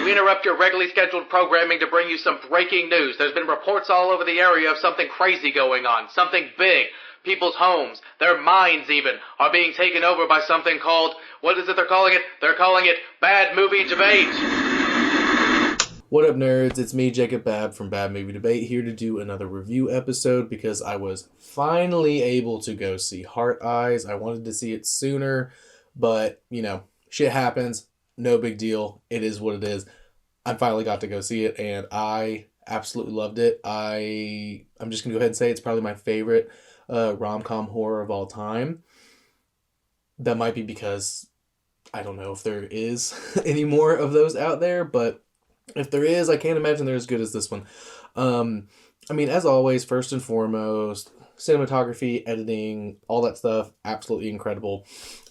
We interrupt your regularly scheduled programming to bring you some breaking news. There's been reports all over the area of something crazy going on, something big. People's homes, their minds even, are being taken over by something called, what is it they're calling it? They're calling it Bad Movie Debate. What up, nerds? It's me, Jacob Babb from Bad Movie Debate, here to do another review episode because I was finally able to go see Heart Eyes. I wanted to see it sooner, but, shit happens. No big deal. It is what it is. I finally got to go see it, and I absolutely loved it. I'm just going to go ahead and say it's probably my favorite rom-com horror of all time. That might be because I don't know if there is any more of those out there, but if there is, I can't imagine they're as good as this one. As always, first and foremost, cinematography, editing, all that stuff, absolutely incredible.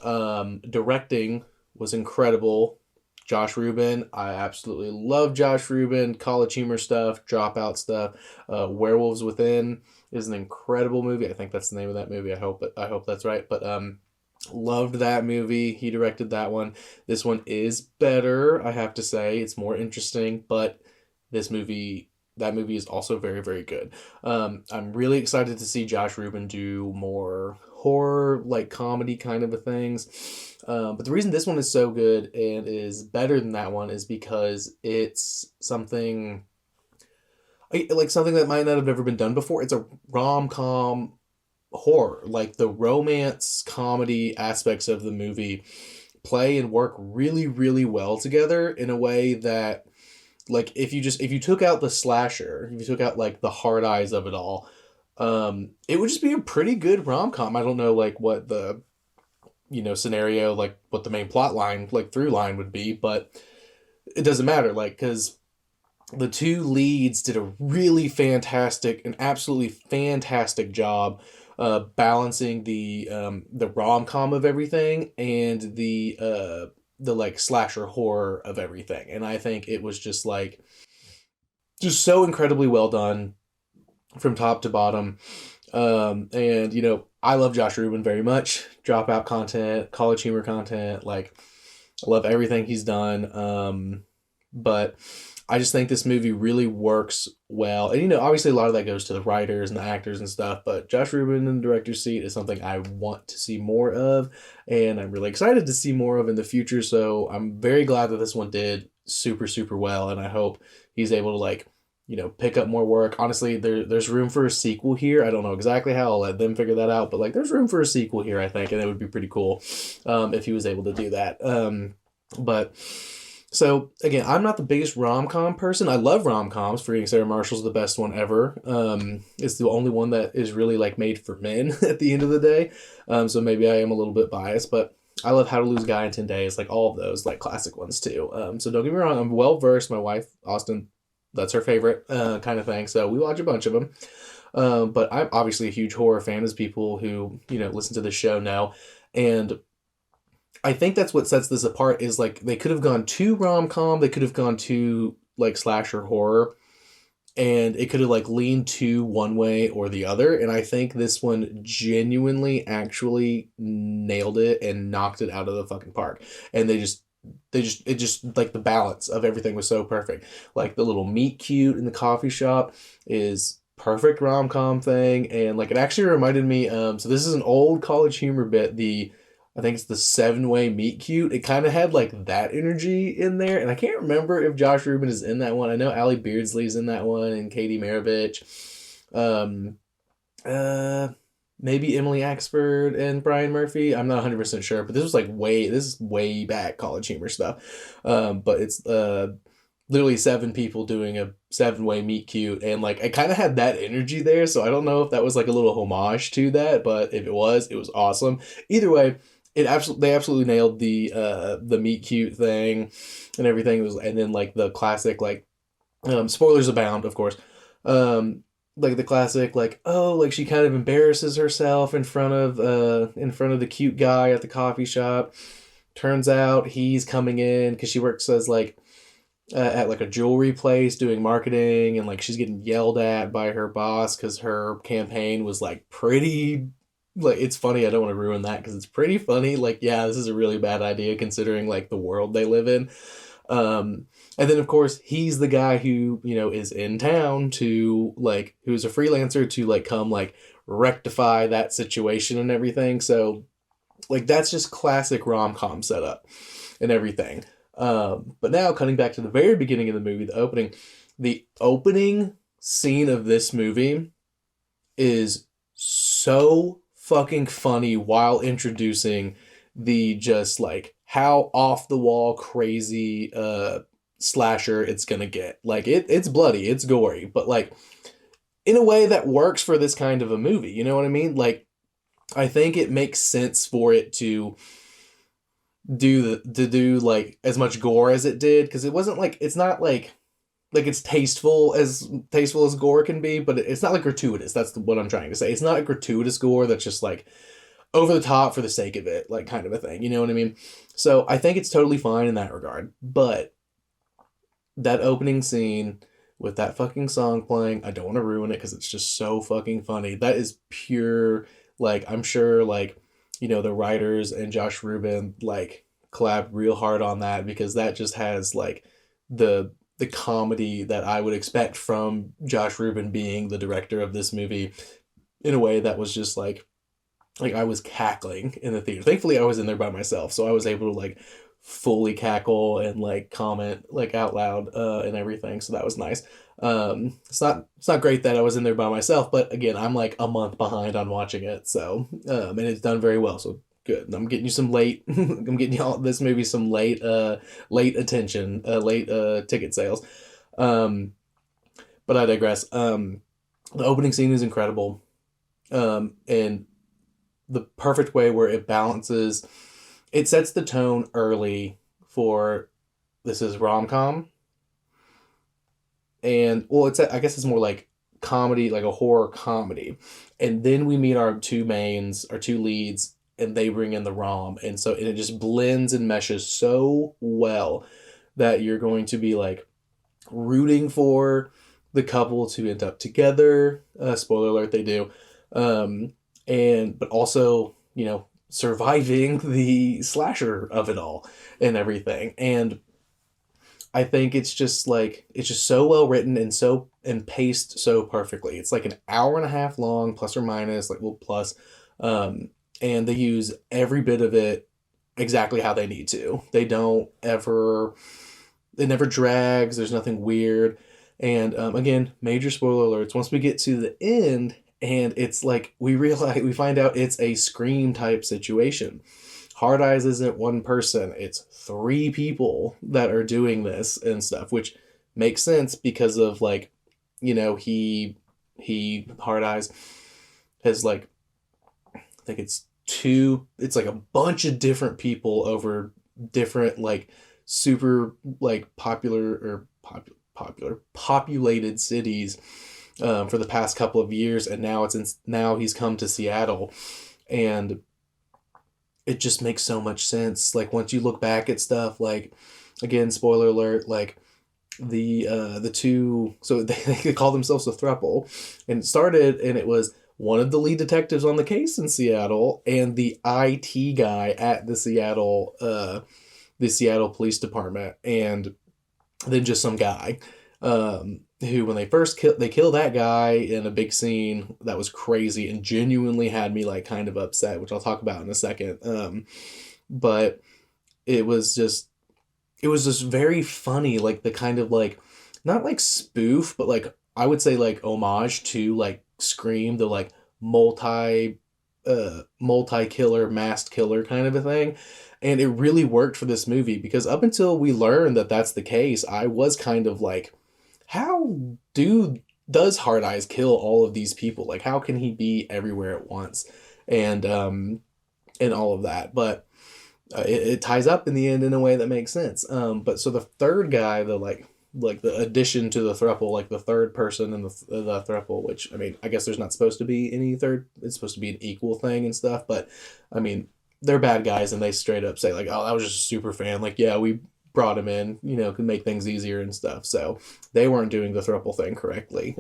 Directing was incredible. Josh Rubin, I absolutely love Josh Rubin. College humor stuff, Dropout stuff. Werewolves Within is an incredible movie. I think that's the name of that movie. I hope that's right. But loved that movie. He directed that one. This one is better, I have to say. It's more interesting, but that movie is also very, very good. I'm really excited to see Josh Rubin do more horror, like comedy kind of things. But the reason this one is so good and is better than that one is because it's something that might not have ever been done before. It's a rom-com horror. Like, the romance comedy aspects of the movie play and work really, really well together in a way that, like, if you took out the slasher, if you took out like the hard eyes of it all, it would just be a pretty good rom-com. I don't know like what the scenario, like what the main plot line, like through line would be, but it doesn't matter, like, because the two leads did a really fantastic, an absolutely fantastic job balancing the rom-com of everything and the like slasher horror of everything. And I think it was just so incredibly well done from top to bottom. I love Josh Rubin very much. Dropout content, college humor content, like, I love everything he's done. But I just think this movie really works well. And, obviously a lot of that goes to the writers and the actors and stuff, but Josh Rubin in the director's seat is something I want to see more of, and I'm really excited to see more of in the future. So I'm very glad that this one did super, super well, and I hope he's able to, pick up more work. Honestly, there's room for a sequel here. I don't know exactly how. I'll let them figure that out, but, there's room for a sequel here, I think, and it would be pretty cool if he was able to do that. So, again, I'm not the biggest rom-com person. I love rom-coms. Forgetting Sarah Marshall's the best one ever. It's the only one that is really, made for men at the end of the day. So maybe I am a little bit biased, but I love How to Lose a Guy in 10 Days, all of those, classic ones, too. So don't get me wrong, I'm well-versed. My wife, Austin, that's her favorite kind of thing, so we watch a bunch of them. But I'm obviously a huge horror fan, as people who, listen to the show know. And I think that's what sets this apart is, they could have gone to rom-com, they could have gone to, slasher horror, and it could have, leaned to one way or the other, and I think this one genuinely actually nailed it and knocked it out of the fucking park. And it just, the balance of everything was so perfect. The little meet cute in the coffee shop is perfect rom-com thing, and, it actually reminded me, so this is an old College Humor bit, I think it's the 7-way meet cute. It kind of had that energy in there. And I can't remember if Josh Rubin is in that one. I know Allie Beardsley's in that one and Katie Maravich. Maybe Emily Axford and Brian Murphy. I'm not 100% sure, but this is way back College Humor stuff. But it's literally 7 people doing a 7-way meet cute, and it kind of had that energy there. So I don't know if that was a little homage to that, but if it was awesome. Either way, they absolutely nailed the meet cute thing and everything. And then the classic spoilers abound, of course. The classic she kind of embarrasses herself in front of the cute guy at the coffee shop. Turns out he's coming in because she works as at a jewelry place doing marketing, and she's getting yelled at by her boss because her campaign was pretty. It's funny, I don't want to ruin that because it's pretty funny. Yeah, this is a really bad idea considering the world they live in. And then of course he's the guy who, you know, is in town to like, who's a freelancer to like come like rectify that situation and everything. So like that's just classic rom-com setup and everything. But now cutting back to the very beginning of the movie, the opening scene of this movie is so fucking funny while introducing the just like how off the wall crazy slasher it's gonna get. Like it's bloody, it's gory, but like in a way that works for this kind of a movie. You know what I mean? Like I think it makes sense for it to do like as much gore as it did, because it wasn't like, it's not like it's tasteful as gore can be, but it's not like gratuitous. That's what I'm trying to say. It's not a gratuitous gore that's just like over the top for the sake of it, like kind of a thing. You know what I mean? So I think it's totally fine in that regard. But that opening scene with that fucking song playing, I don't want to ruin it because it's just so fucking funny. That is pure, like, I'm sure, like, you know, the writers and Josh Rubin, like, collab real hard on that, because that just has, like, the comedy that I would expect from Josh Rubin being the director of this movie, in a way that was just, like I was cackling in the theater. Thankfully, I was in there by myself, so I was able to, like, fully cackle and, like, comment, like, out loud and everything, so that was nice. It's not great that I was in there by myself, but again, I'm like a month behind on watching it, so and it's done very well, so good. I'm getting you some late I'm getting y'all this movie some late attention, late ticket sales. But I digress. The opening scene is incredible. And the perfect way where it balances, it sets the tone early for this is rom-com. And well, I guess it's more like comedy, like a horror comedy. And then we meet our two leads, and they bring in the rom. And so it just blends and meshes so well that you're going to be like rooting for the couple to end up together. Spoiler alert, they do. But also, you know, surviving the slasher of it all and everything. And I think it's just so well written and paced so perfectly. It's like an hour and a half long, plus or minus, like, well, plus. And they use every bit of it exactly how they need to. It never drags. There's nothing weird. And again, major spoiler alerts. Once we get to the end, and it's like we find out it's a Scream type situation. Hard Eyes isn't one person, it's 3 people that are doing this and stuff, which makes sense because of, like, you know, he Hard Eyes has, like, I think it's like a bunch of different people over different, like, super, like, populated cities for the past couple of years, and now he's come to Seattle, and it just makes so much sense. Like, once you look back at stuff, like, again, spoiler alert, like, the two, so they call themselves a throuple, and it was one of the lead detectives on the case in Seattle and the IT guy at the Seattle Police Department, and then just some guy who, when they first kill that guy in a big scene that was crazy and genuinely had me, like, kind of upset, which I'll talk about in a second. But it was just very funny, like, the kind of, like, not like spoof, but, like, I would say, like, homage to, like, Scream, the, like, multi-killer, masked killer kind of a thing. And it really worked for this movie, because up until we learned that that's the case, I was kind of like, how does Hard Eyes kill all of these people? Like, how can he be everywhere at once? And all of that. But it ties up in the end in a way that makes sense. But so the third guy, like the addition to the throuple, like the third person in the throuple, which, I mean, I guess there's not supposed to be any third, it's supposed to be an equal thing and stuff, but I mean, they're bad guys, and they straight up say, like, oh, that was just a super fan, like, yeah, we brought him in, you know, could make things easier and stuff. So they weren't doing the throuple thing correctly,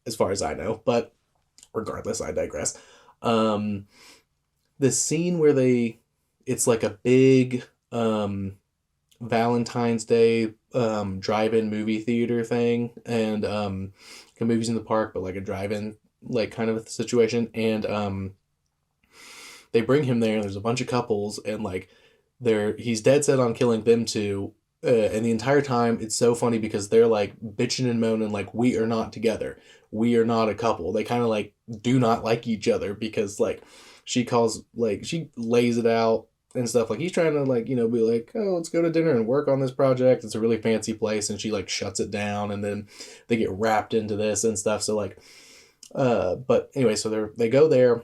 as far as I know, but regardless, I digress. The scene where it's like a big Valentine's Day drive-in movie theater thing, and movies in the park, but like a drive-in like kind of a situation, and they bring him there, and there's a bunch of couples, and like he's dead set on killing them too. And the entire time, it's so funny because they're like bitching and moaning, like, we are not together. We are not a couple. They kind of like do not like each other because like she lays it out and stuff. Like he's trying to like, be like, oh, let's go to dinner and work on this project. It's a really fancy place. And she like shuts it down, and then they get wrapped into this and stuff. So like, but anyway, so they go there,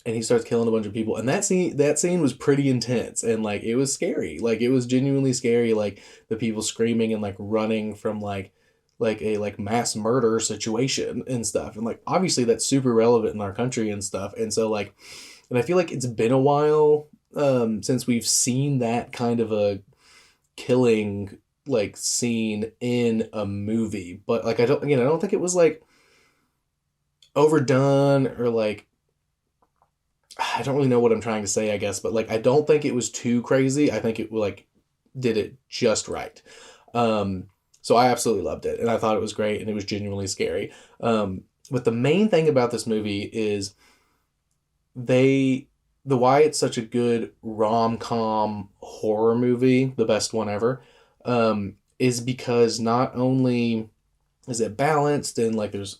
and he starts killing a bunch of people, and that scene was pretty intense, and like it was scary, like it was genuinely scary, like the people screaming and like running from like a like mass murder situation and stuff, and like obviously that's super relevant in our country and stuff, and so like, and I feel like it's been a while since we've seen that kind of a killing like scene in a movie, but like I don't think it was like overdone, or like I don't really know what I'm trying to say, I guess, but like I don't think it was too crazy. I think it like did it just right. So I absolutely loved it, and I thought it was great, and it was genuinely scary. But the main thing about this movie is the why it's such a good rom-com horror movie, the best one ever, is because not only is it balanced and like there's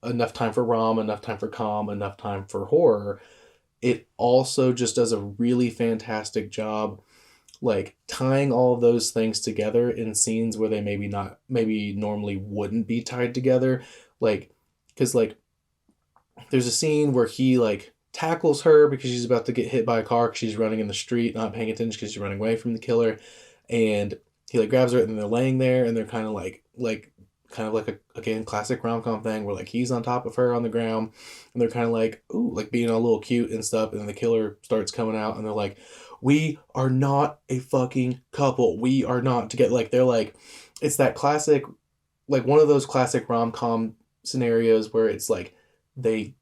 enough time for rom, enough time for com, enough time for horror, it also just does a really fantastic job like tying all of those things together in scenes where they maybe normally wouldn't be tied together, like because like there's a scene where he like tackles her because she's about to get hit by a car because she's running in the street, not paying attention because she's running away from the killer, and he like grabs her, and then they're laying there, and they're kind of like kind of like a again classic rom-com thing where like he's on top of her on the ground, and they're kind of like, ooh, like being a little cute and stuff, and then the killer starts coming out, and they're like, we are not a fucking couple, we are not together. Like they're like, it's that classic, like one of those classic rom-com scenarios where it's like they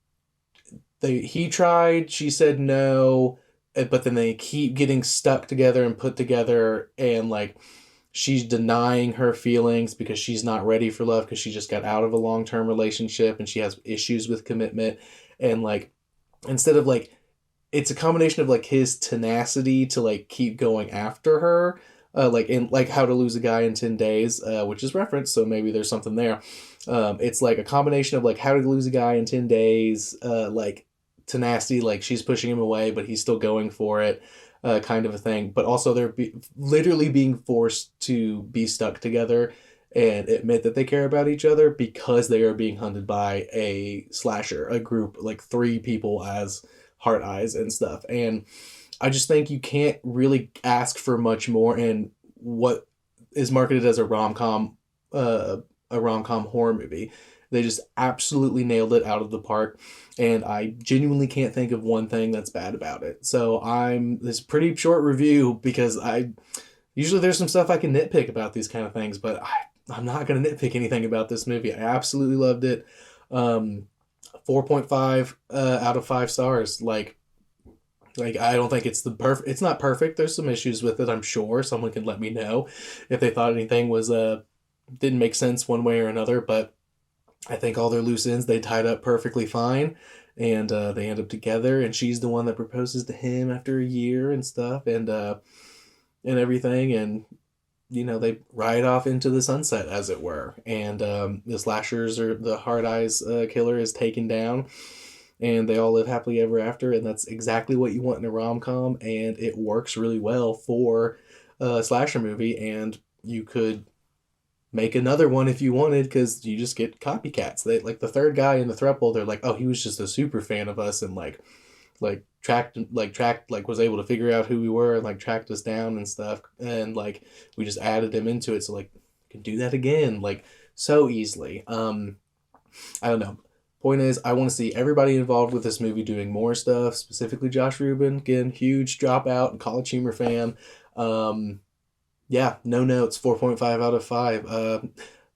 he tried, she said no, but then they keep getting stuck together and put together, and like she's denying her feelings because she's not ready for love because she just got out of a long-term relationship and she has issues with commitment, and like instead of like, it's a combination of like his tenacity to like keep going after her, like in like How to Lose a Guy in 10 Days, which is referenced, so maybe there's something there. It's like a combination of like How to Lose a Guy in 10 Days, like tenacity, like she's pushing him away but he's still going for it, kind of a thing, but also literally being forced to be stuck together and admit that they care about each other because they are being hunted by a slasher, a group like three people as heart eyes and stuff. And I just think you can't really ask for much more in what is marketed as a rom-com horror movie. They just absolutely nailed it out of the park, and I genuinely can't think of one thing that's bad about it. So this pretty short review because I usually there's some stuff I can nitpick about these kind of things, but I'm not gonna nitpick anything about this movie. I absolutely loved it. 4.5 out of 5 stars. Like I don't think it's it's not perfect. There's some issues with it, I'm sure. Someone can let me know if they thought anything was didn't make sense one way or another, but I think all their loose ends they tied up perfectly fine, and they end up together, and she's the one that proposes to him after a year and stuff, and everything, and they ride off into the sunset, as it were, and the slashers or the hard eyes killer is taken down, and they all live happily ever after, and that's exactly what you want in a rom-com, and it works really well for a slasher movie, and you could make another one if you wanted, because you just get copycats. They like the third guy in the throuple, they're like, oh, he was just a super fan of us, and tracked was able to figure out who we were, and like tracked us down and stuff, and like we just added him into it, so like you can do that again like so easily. I don't know. Point is, I want to see everybody involved with this movie doing more stuff, specifically Josh Rubin, again, huge Dropout and College Humor fan. Yeah, no notes, 4.5 out of 5.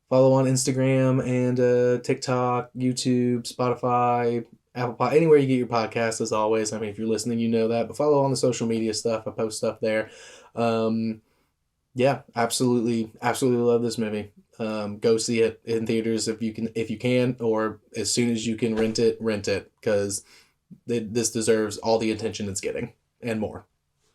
Follow on Instagram and TikTok, YouTube, Spotify, Apple Pod, anywhere you get your podcasts, as always. I mean, if you're listening, you know that. But follow on the social media stuff. I post stuff there. Yeah, absolutely, absolutely love this movie. Go see it in theaters if you can, or as soon as you can rent it, because this deserves all the attention it's getting and more.